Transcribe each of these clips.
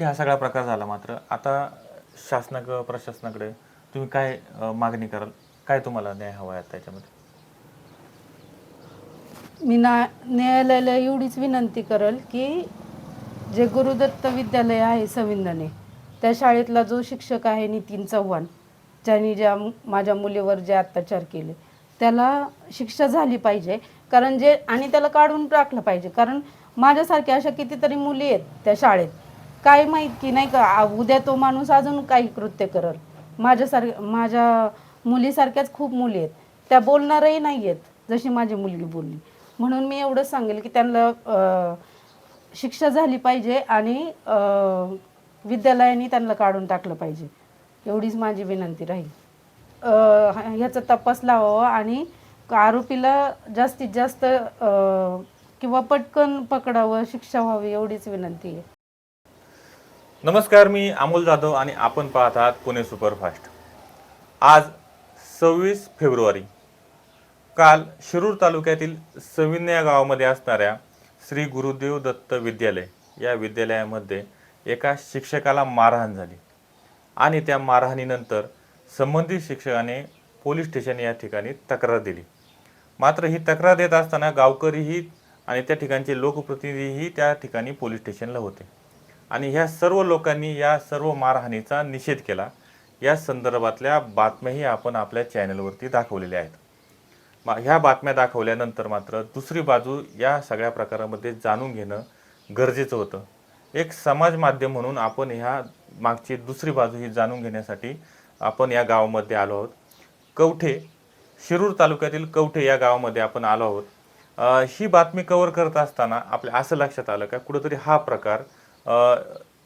हा सगळा प्रकार झाला. मात्र आता प्रशासनाकडे तुम्ही काय मागणी कराल? काय तुम्हाला न्याय हवा आहे त्याच्यामध्ये? मी न्यायालयाला एवढीच विनंती करेल की जे गुरुदत्त विद्यालय आहे सविंदने, त्या शाळेतला जो शिक्षक आहे नितीन चव्हाण, ज्यांनी माझ्या मुलीवर जे अत्याचार केले, त्याला शिक्षा झाली पाहिजे. कारण आणि त्याला काढून टाकलं पाहिजे. कारण माझ्यासारख्या अशा कितीतरी मुली आहेत त्या शाळेत. काय माहीत की नाही का उद्या तो माणूस अजून काही कृत्य करल. माझ्या मुलीसारख्याच खूप मुली आहेत, त्या बोलणारही नाही आहेत जशी माझी मुलगी बोलली. म्हणून मी एवढंच सांगेल की त्यांना शिक्षा झाली पाहिजे आणि विद्यालयाने त्यांना काढून टाकलं पाहिजे. एवढीच माझी विनंती राहील. ह्याचा तपास लावावा आणि आरोपीला जास्तीत जास्त किंवा पटकन पकडावं, शिक्षा व्हावी, एवढीच विनंती आहे. नमस्कार, मी अमोल जाधव आणि आपण पाहत आहात पुणे सुपरफास्ट. आज 26 फेब्रुवारी. काल शिरूर तालुक्यातील सविन्य या गावामध्ये असणाऱ्या श्री गुरुदेव दत्त विद्यालय या विद्यालयामध्ये एका शिक्षकाला मारहाण झाली आणि त्या मारहाणीनंतर संबंधित शिक्षकाने पोलीस स्टेशन या ठिकाणी तक्रार दिली. मात्र ही तक्रार देत असताना गावकरीही आणि त्या ठिकाणचे लोकप्रतिनिधीही त्या ठिकाणी पोलीस स्टेशनला होते आणि ह्या सर्व लोकांनी या सर्व मारहाणीचा निषेध केला. या संदर्भातल्या बातम्याही आपण आपल्या चॅनलवरती दाखवलेल्या आहेत. ह्या बातम्या दाखवल्यानंतर मात्र दुसरी बाजू या सगळ्या प्रकारामध्ये जाणून घेणं गरजेचं होतं. एक समाज माध्यम म्हणून आपण ह्या मागची दुसरी बाजू ही जाणून घेण्यासाठी आपण या गावामध्ये आलो आहोत. कवठे, शिरूर तालुक्यातील कवठे या गावामध्ये आपण आलो आहोत. ही बातमी कव्हर करत असताना आपल्या असं लक्षात आलं का कुठंतरी हा प्रकार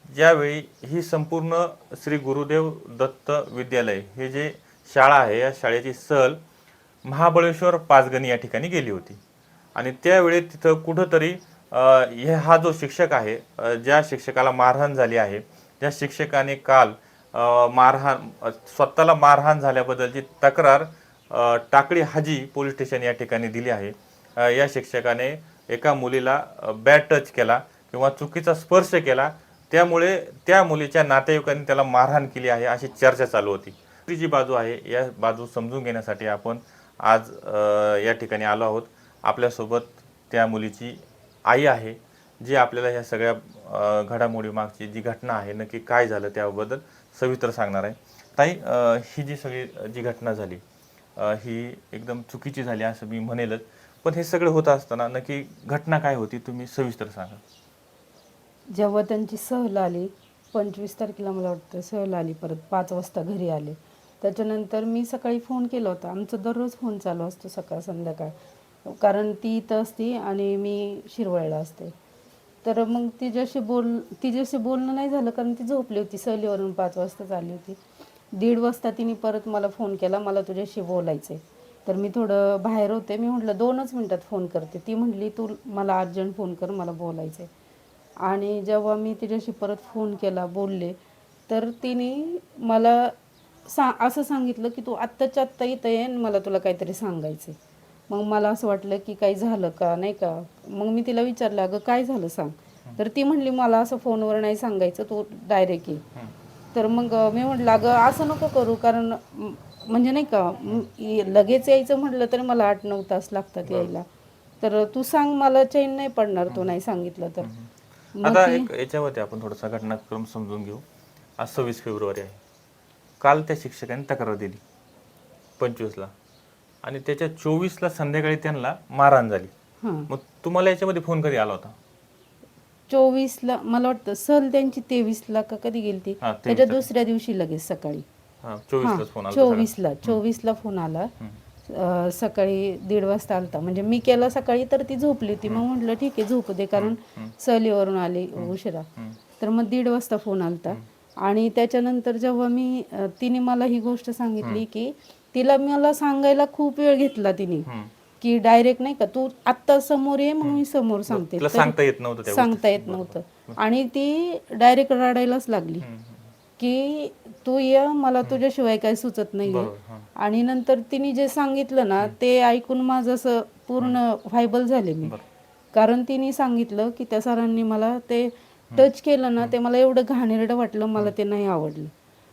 ज्यावेळी ही संपूर्ण श्री गुरुदेव दत्त विद्यालय हे जे शाळा आहे, या शाळेची सहल महाबळेश्वर पाचगणी या ठिकाणी गेली होती आणि त्यावेळी तिथं कुठंतरी हा जो शिक्षक आहे, ज्या शिक्षकाला मारहाण झाली आहे, ज्या शिक्षकाने काल स्वतःला मारहाण झाल्याबद्दलची तक्रार टाकळी हाजी पोलीस स्टेशन या ठिकाणी दिली आहे. या शिक्षकाने एका मुलीला बॅड टच केला किंवा चुकीचा स्पर्श केला, त्यामुळे त्या मुलीच्या नातेवाईकांनी त्याला मारहाण केली आहे अशी चर्चा चालू होती. ती जी बाजू आहे या बाजू समजून घेण्यासाठी आपण आज या ठिकाणी आलो आहोत. आपल्यासोबत त्या मुलीची आई आहे, जी आपल्याला ह्या सगळ्या घडामोडी मागची जी घटना आहे नक्की काय झालं त्याबद्दल सविस्तर सांगणार आहे. ताई, ही जी सगळी जी घटना झाली ही एकदम चुकीची झाली असं मी म्हणेलच, पण हे सगळं होत असताना नक्की घटना काय होती तुम्ही सविस्तर सांगा. जेव्हा त्यांची सहल आली 25 तारखेला, मला वाटतं सहल आली, परत 5 वाजता घरी आले. त्याच्यानंतर मी सकाळी फोन केला होता. आमचं दररोज फोन चालू असतो सकाळ संध्याकाळ, कारण ती इथं असते आणि मी शिरवळला असते. तर मग तिच्याशी बोलणं नाही झालं, कारण ती झोपली होती. सहलीवरून 5 वाजताच आली होती. 1:30 वाजता तिने परत मला फोन केला, मला तुझ्याशी बोलायचं आहे. तर मी थोडं बाहेर होते. मी म्हटलं 2च मिनटात फोन करते. ती म्हटली तू मला अर्जंट फोन कर, मला बोलायचं आहे. आणि जेव्हा मी तिच्याशी परत फोन केला, बोलले, तर तिने मला असं सांगितलं की तू आत्ताच्या आत्ता इथं ये, मला तुला काहीतरी सांगायचं आहे. मग मला असं वाटलं की काही झालं का नाही का. मग मी तिला विचारलं, अगं काय झालं सांग. तर ती म्हणली मला असं फोनवर नाही सांगायचं, तू डायरेक्ट ये. तर मग मी म्हटलं अगं असं नको करू, कारण म्हणजे नाही का लगेच यायचं म्हटलं तर मला 8-9 तास लागतात यायला. तर तू सांग, मला चैन नाही पडणार तू नाही सांगितलं तर. आता एक याच्यावरती आपण थोडासा घटनाक्रम समजून घेऊ. आज 26 फेब्रुवारी आहे. काल त्या शिक्षकाने तक्रार दिली 25ला आणि त्याच्या 24ला संध्याकाळी त्यांना मारहाण झाली. मग तुम्हाला याच्यामध्ये फोन कधी आला होता? 24ला मला वाटतं सहल त्यांची 23ला का कधी गेली ती, त्याच्या दुसऱ्या दिवशी लगेच सकाळी 24ला फोन आला. सकाळी 1:30 वाजता आलता. म्हणजे मी केला सकाळी, तर ती झोपली होती. मग म्हटलं ठीक आहे झोपू दे, कारण सहलीवरून आली उशिरा. तर मग 1:30 वाजता फोन आलता. आणि त्याच्यानंतर जेव्हा तिने मला ही गोष्ट सांगितली की मला सांगायला खूप वेळ घेतला तिने, की डायरेक्ट नाही का तू आत्ता समोर ये, मग मी समोर सांगते. सांगता येत नव्हतं. आणि ती डायरेक्ट रडायलाच लागली की तू ये, मला तुझ्याशिवाय काही सुचत नाहीये. आणि नंतर तिने जे सांगितलं ना, ते ऐकून माझं असं पूर्ण व्हायबल झाले मी. कारण तिने सांगितलं की त्या सरांनी मला ते टच केलं ना ते मला एवढं घाणेरडं वाटलं, मला ते नाही आवडलं.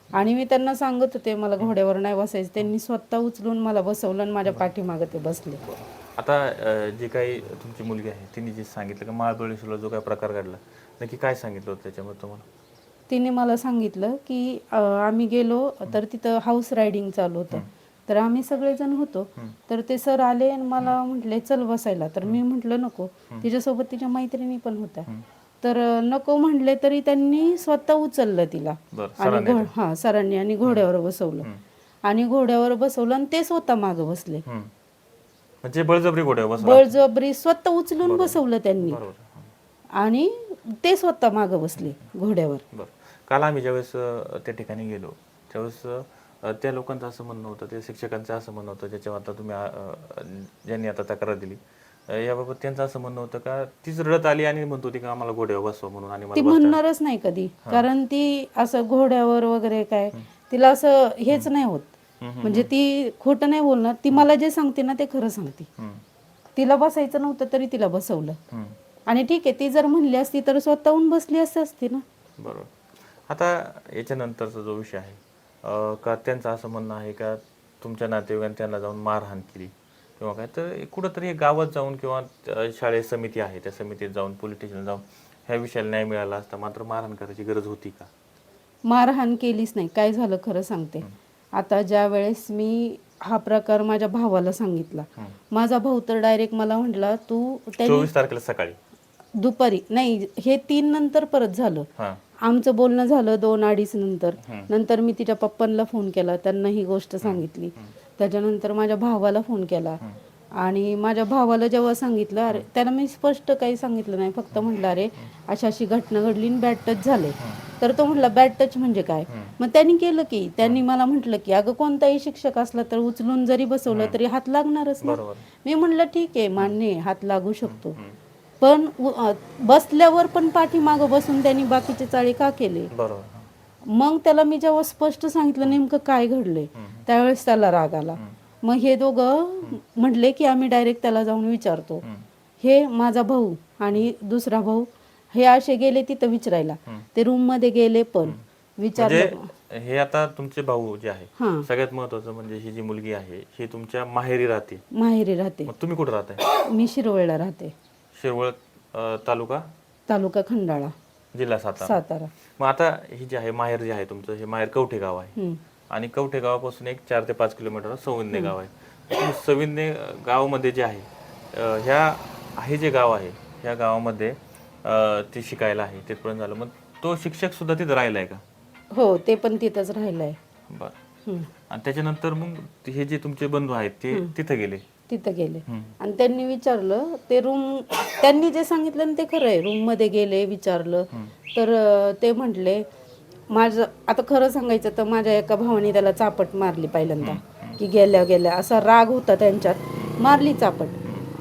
आणि मी त्यांना सांगत होते मला घोड्यावर नाही बसायचं, त्यांनी स्वतः उचलून मला बसवलं आणि माझ्या पाठीमागे ते बसले. आता जी काही तुमची मुलगी आहे तिने जे सांगितलं की महाबळेश्वरला जो काही प्रकार घडला, नक्की काय सांगितलं होतं त्याच्यामध्ये तुम्हाला? तिने मला सांगितलं की आम्ही गेलो तर तिथं हाऊस रायडिंग चालू होतं, तर आम्ही सगळेजण होतो. तर ते सर आले आणि मला म्हटले चल बसायला, तर मी म्हटलं नको. तिच्यासोबत तिच्या मैत्रिणी पण होत्या, तर नको म्हटले तरी त्यांनी स्वतः उचललं तिला आणि सरांनी आणि घोड्यावर बसवलं आणि घोड्यावर बसवलं आणि ते स्वतः मागं बसले. म्हणजे बळजबरी घोड्यावर बसवलं? बळजबरी स्वतः उचलून बसवलं त्यांनी आणि ते स्वतः मागं बसले घोड्यावर. बरं. काल आम्ही ज्यावेळेस त्या ठिकाणी गेलो त्यावेळेस त्या लोकांचं असं म्हणणं होतं, त्या शिक्षकांचं असं म्हणणं होतं, ज्याच्यावर आता तुम्ही ज्यांनी आता तक्रार दिली याबाबत त्यांचं असं म्हणणं होतं का तीच रडत आली आणि म्हणत होती का आम्हाला घोड्यावर बसवा म्हणून, आणि ती म्हणणारच नाही कधी, कारण ती असं घोड्यावर वगैरे काय तिला असं हेच नाही होत. म्हणजे ती खोटं नाही बोलणार, ती मला जे सांगते ना ते खरं सांगते. तिला बसायचं नव्हतं तरी तिला बसवलं आणि ठीक आहे, ती जर म्हणली असती तर स्वतःहून बसली असती ना. बरोबर. आता याच्यानंतरचा जो विषय आहे का त्यांचं असं म्हणणं आहे का तुमच्या नातेवाईकांनी त्यांना जाऊन मारहाण केली किंवा काय, तर कुठंतरी गावात जाऊन किंवा शाळेत समिती आहे त्या समितीत जाऊन पोलीस स्टेशनला जाऊन ह्या विषयाला न्याय मिळाला असता, मात्र मारहाण करायची गरज होती का? मारहाण केलीच नाही. काय झालं खरं सांगते, आता ज्या वेळेस मी हा प्रकार माझ्या भावाला सांगितला, माझा भाऊ तर डायरेक्ट मला म्हटला तू 24 तारखेला सकाळी दुपारी नाही, हे 3 नंतर परत झालं. आमचं बोलणं झालं 2-2:30 नंतर. नंतर मी तिच्या पप्पांना फोन केला, त्यांना ही गोष्ट सांगितली. त्याच्यानंतर माझ्या भावाला फोन केला आणि माझ्या भावाला जेव्हा सांगितलं, अरे त्याला मी स्पष्ट काही सांगितलं नाही, फक्त म्हटलं अरे अशी अशी घटना घडली आणि बॅड टच झाले. तर तो म्हटला बॅड टच म्हणजे काय? मग त्यांनी केलं की त्यांनी मला म्हटलं की अगं कोणताही शिक्षक असला तर उचलून जरी बसवलं तरी हात लागणारच ना. मी म्हटलं ठीक आहे, मान्य आहे, हात लागू शकतो, पण बसल्यावर पण पाठीमागं बसून त्यांनी बाकीचे चाळे का केले? मग त्याला मी जेव्हा स्पष्ट सांगितलं नेमकं काय घडलंय त्यावेळेस त्याला राग आला. मग हे दोघं म्हटले की आम्ही डायरेक्ट त्याला जाऊन विचारतो. हे माझा भाऊ आणि दुसरा भाऊ हे असे गेले तिथं विचारायला, ते रूम मध्ये गेले पण विचारलं. हे आता तुमचे भाऊ जे आहे, सगळ्यात महत्वाचं म्हणजे ही जी मुलगी आहे ही तुमच्या माहेरी राहते? माहेरी राहते. मग तुम्ही कुठे राहताय? मी शिरवळला राहते. शिरवळ तालुका खंडाळा, जिल्हा सातारा. मग आता ही जी आहे माहेर जे आहे तुमचं, हे माहेर कवठे गाव आहे आणि कवठे गावापासून एक 4 ते 5 किलोमीटर सविन्ने गाव आहे. सविन्ने गावामध्ये जे आहे हे जे गाव आहे ह्या गावामध्ये ती शिकायला आहे तिथपर्यंत झालं. मग तो शिक्षक सुद्धा तिथं राहिलाय का? हो, ते पण तिथंच राहिलाय. बरं. आणि त्याच्यानंतर मग हे जे तुमचे बंधू आहेत ते तिथं गेले आणि त्यांनी विचारलं, ते रूम त्यांनी जे सांगितलं ना ते खरं आहे. रूम मध्ये गेले, विचारलं तर ते म्हटले माझं आता खरं सांगायचं तर माझ्या एका भावाने त्याला चापट मारली पहिल्यांदा, की गेल्या असा राग होता त्यांच्यात, मारली चापट.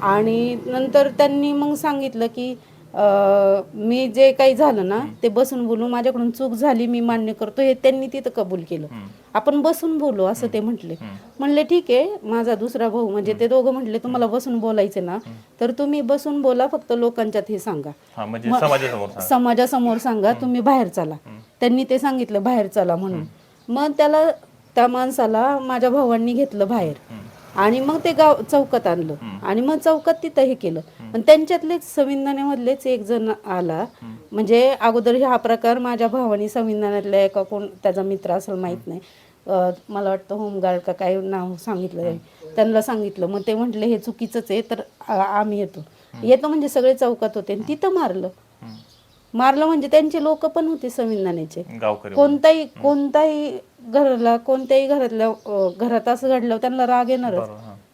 आणि नंतर त्यांनी मग सांगितलं की मी जे काही झालं ना ते बसून बोलू, माझ्याकडून चूक झाली, मी मान्य करतो, हे त्यांनी तिथं कबूल केलं, आपण बसून बोलू असं ते म्हटले. म्हणले ठीक आहे. माझा दुसरा भाऊ म्हणजे ते दोघं म्हटले तुम्हाला बसून बोलायचे ना तर तुम्ही बसून बोला, फक्त लोकांच्यात हे सांगा, समाजासमोर सांगा, तुम्ही बाहेर चला. त्यांनी ते सांगितलं बाहेर चला म्हणून. मग त्या माणसाला माझ्या भावांनी घेतलं बाहेर आणि मग ते गाव चौकात आणलं आणि मग चौकात तिथं हे केलं. पण त्यांच्यातलेच संविधानामधलेच एक जण आला, म्हणजे अगोदर हा प्रकार माझ्या भावानी संविधानातल्या एका कोण त्याचा मित्र असेल माहित नाही, मला वाटतं होमगार्ड का काय नाव सांगितलं, त्यांना सांगितलं. मग ते म्हटले हे चुकीचंच आहे तर आम्ही येतो म्हणजे सगळे चौकात होते आणि तिथं मारलं म्हणजे त्यांचे लोक पण होते संविधानाचे. कोणताही कोणत्याही घरात असं घडलं त्यांना राग येणारच.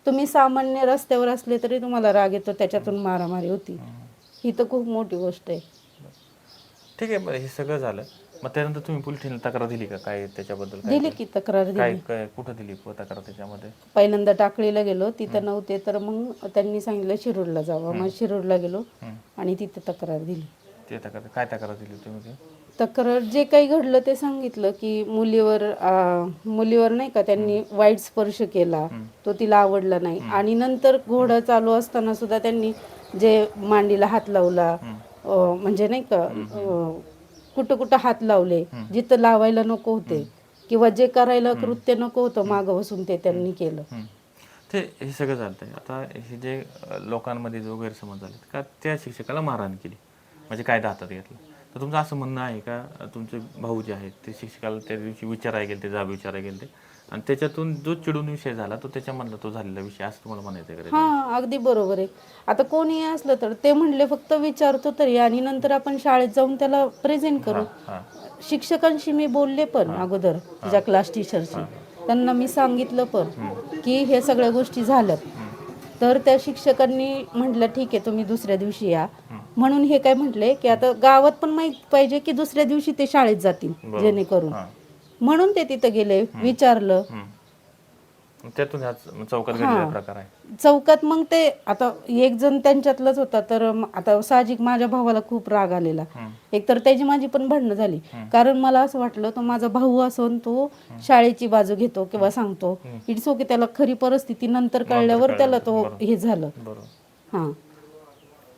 तुम्ही सामान्य रस्त्यावर असले तरी तुम्हाला राग येतो, त्याच्यातून मारामारी होती. ही तर खूप मोठी गोष्ट आहे. ठीक आहे, हे सगळं झालं. मग त्यानंतर तुम्ही पोलीस स्टेशनला तक्रार दिली का? काय त्याच्याबद्दल दिली की तक्रार दिली. काय कुठं दिली तक्रार? त्याच्यामध्ये पहिल्यांदा टाकळीला गेलो, तिथं नव्हते तर मग त्यांनी सांगितलं शिरूरला जावं. मग शिरूरला गेलो आणि तिथं तक्रार दिली. ते काय तक्रार दिली तुम्ही? तक्रार जे काही घडलं ते सांगितलं की मुलीवर नाही का त्यांनी वाईट स्पर्श केला, तो तिला आवडला नाही. आणि नंतर घोडा चालू असताना सुद्धा त्यांनी जे मांडीला हात लावला, म्हणजे नाही का कुठं कुठं हात लावले, जिथं लावायला नको होते किंवा जे करायला कृत्य नको होतं मागं बसून ते त्यांनी केलं. ते हे सगळं चालतंय. आता हे जे लोकांमध्ये जो गैरसमज झाले का त्या शिक्षकाला मारहाण केली म्हणजे कायदा हातात घेतला, तर तुमचं असं म्हणणं आहे का तुमचे भाऊ जे आहेत ते शिक्षकाला त्या दिवशी विचारायला गेले, ते जाब विचारायला गेले आणि त्याच्यातून जो चिडून विषय झाला तो त्याच्यामधला तो झालेला विषय असं तुम्हाला म्हणायचं आहे का? हा, अगदी बरोबर आहे. आता कोणी असलं तर ते म्हणले फक्त विचारतो तरी आणि नंतर आपण शाळेत जाऊन त्याला प्रेझेंट करू. शिक्षकांशी मी बोलले पण अगोदर, ज्या क्लास टीचरशी, त्यांना मी सांगितलं पण की हे सगळ्या गोष्टी झाल्यात. तर त्या शिक्षकांनी म्हटलं ठीक आहे तुम्ही दुसऱ्या दिवशी या, म्हणून हे काय म्हटले की आता गावात पण माहित पाहिजे की दुसऱ्या दिवशी ते शाळेत जातील जेणेकरून, म्हणून ते तिथं गेले, विचारलं. त्यातून चौकात घडलेला प्रकार आहे. चौकात मग ते आता एक जण त्यांच्यातलंच होता, तर आता साहजिक माझ्या भावाला खूप राग आलेला. एकतर त्याची माझी पण भांडणं झाली, कारण मला असं वाटलं तो माझा भाऊ असून तो शाळेची बाजू घेतो किंवा सांगतो. इट्स ओके, त्याला खरी परिस्थिती नंतर कळल्यावर त्याला तो हे झालं. हा,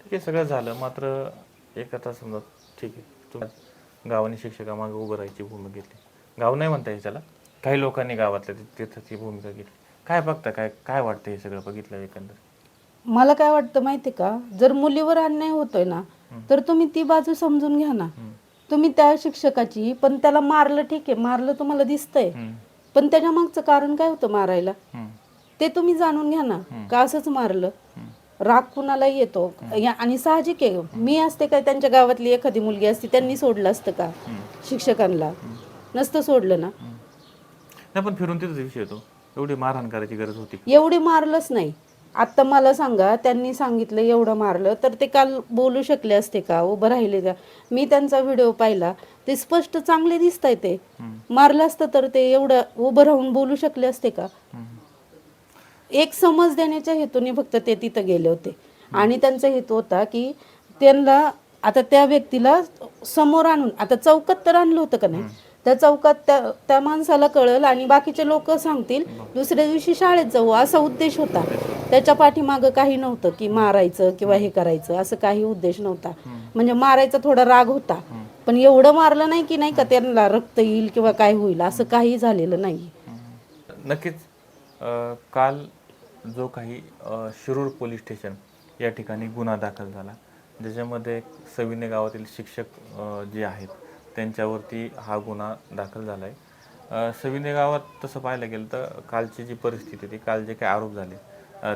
ठीक आहे, सगळं झालं. मात्र एक आता समजा ठीक आहे, तुम्ही गावाने शिक्षकामागे उभं राहायची भूमिका घेतली, गाव नाही म्हणता येईल त्याला, काही लोकांनी गावातल्या तिथं भूमिका घेतली. काय बघता, काय वाटतं हे सगळं बघितलं एकंदर? मला काय वाटतं माहिती का, जर मुलीवर अन्याय होतोय ना तर तुम्ही ती बाजू समजून घ्या ना. तुम्ही त्या शिक्षकाची, पण त्याला मारलं ठीक आहे, मारलं तुम्हाला दिसतंय, पण त्याच्या मागचं कारण काय होतं मारायला ते तुम्ही जाणून घ्या ना. का असंच मारलं, राग कुणालाही येतो. आणि साहजिक आहे, मी असते काय त्यांच्या गावातली एखादी मुलगी असती त्यांनी सोडलं असतं का शिक्षकांना? नसतं सोडलं ना. नाही, पण फिरून तिथंच विषय येतो, एवढी मारहाण करायची गरज होती? एवढी मारलंच नाही. आता मला सांगा, त्यांनी सांगितलं एवढं मारलं, तर ते काल बोलू शकले असते का, उभं राहिले का? मी त्यांचा व्हिडिओ पाहिला, ते स्पष्ट चांगले दिसताय. ते मारलं असतं तर ते एवढं उभं राहून बोलू शकले असते का? एक समज देण्याच्या हेतूने फक्त ते तिथं गेले होते. आणि त्यांचा हेतू होता की त्यांना आता त्या व्यक्तीला समोर आणून, आता चौकात तर आणलं होतं का नाही, त्या चौकात त्या माणसाला कळल आणि बाकीचे लोक सांगतील दुसऱ्या दिवशी शाळेत जाऊ, असा उद्देश होता. त्याच्या पाठीमागं काही नव्हतं की मारायचं किंवा हे करायचं, असं काही उद्देश नव्हता. म्हणजे मारायचा थोडा राग होता, पण एवढं मारलं नाही की नाही का त्यांना रक्त येईल किंवा काय होईल, असं काही झालेलं नाही. नक्कीच. काल जो काही शिरूर पोलीस स्टेशन या ठिकाणी गुन्हा दाखल झाला, ज्याच्यामध्ये सविने गावातील शिक्षक जे आहेत त्यांच्यावरती हा गुन्हा दाखल झाला आहे. सविने गावात तसं पाहायला गेलं तर कालची जी परिस्थिती होती, काल जे काही आरोप झाले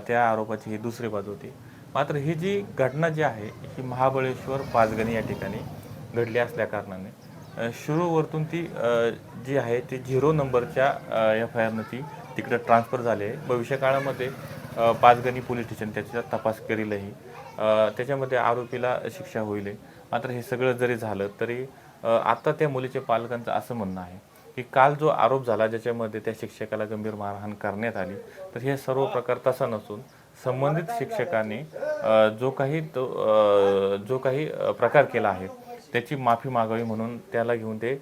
त्या आरोपाची ही दुसरी बाजू होती. मात्र ही जी घटना जी आहे ही महाबळेश्वर पाचगणी या ठिकाणी घडली असल्याकारणाने शिरूरवरतून ती जी आहे ती 0 नंबरच्या FIRनं ती तिकडे ट्रान्सफर झाले आहे. भविष्य काळामध्ये पाचगणी पोलीस स्टेशन त्याचा तपास करीलही, त्याच्यामध्ये आरोपीला शिक्षा होईल. मात्र हे सगळं जरी झालं तरी आता त्या मुलीच्या पालकांचं असं म्हणणं आहे की काल जो आरोप झाला ज्याच्यामध्ये त्या शिक्षकाला गंभीर मारहाण करण्यात आली, तर हे सर्व प्रकार तसा नसून संबंधित शिक्षकाने जो काही प्रकार केला आहे त्याची माफी मागावी म्हणून त्याला घेऊन ते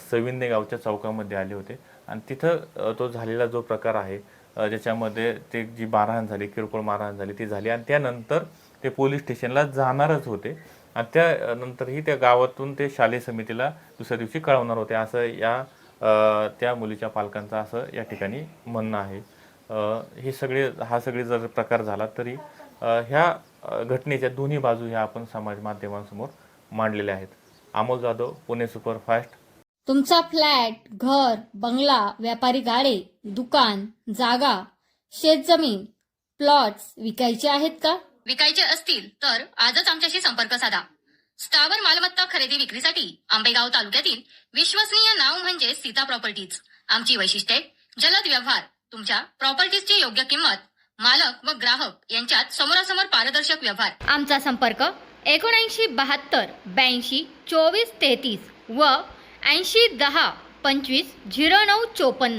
सविने गावच्या चौकामध्ये आले होते. आणि तिथं तो झालेला जो प्रकार आहे ज्याच्यामध्ये ते जी मारहाण झाली, किरकोळ मारहाण झाली ती झाली आणि त्यानंतर ते पोलीस स्टेशनला जाणारच होते आणि त्यानंतरही त्या गावातून ते शालेय समितीला दुसऱ्या दिवशी कळवणार होते, असं त्या मुलीच्या पालकांचं असं या ठिकाणी म्हणणं आहे. हा सगळे जर प्रकार झाला तरी ह्या घटनेच्या दोन्ही बाजू ह्या आपण समाज माध्यमांसमोर मांडलेल्या आहेत. अमोल जाधव, पुणे सुपरफास्ट. तुमचा फ्लॅट, घर, बंगला, व्यापारी गाडे, दुकान, जागा, शेतजमीन, प्लॉट्स विकायचे आहेत का? विकायचे असतील तर आजच आमच्याशी संपर्क साधा. स्थावर मालमत्ता खरेदी विक्रीसाठी आंबेगाव तालुक्यातील विश्वसनीय नाव म्हणजे सीता प्रॉपर्टीज. आमची वैशिष्ट्ये: जलद व्यवहार, तुमच्या प्रॉपर्टीजची योग्य किंमत, मालक व ग्राहक यांच्यात समोरासमोर पारदर्शक व्यवहार. आमचा संपर्क 7972 82 24 33 व 80 10 25 09 54.